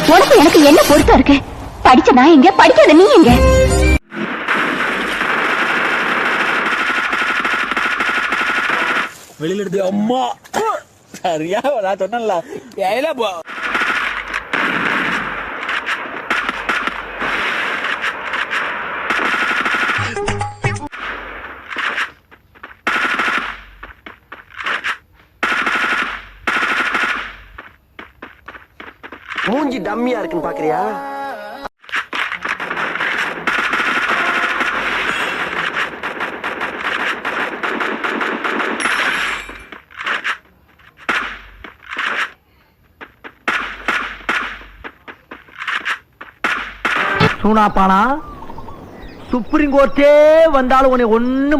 உனக்கு எனக்கு என்ன பொருத்தம் இருக்கு? படிச்ச நான் எங்க, படிக்காத நீ எங்க? வெளியில எடுத்து அம்மா சரியா நான் சொன்னல மூஞ்சி டம்மியா இருக்குன்னு பாக்குறியா? சூனாப்பானா சுப்ரீம் கோர்ட்டே வந்தாலும் உன்னை ஒண்ணு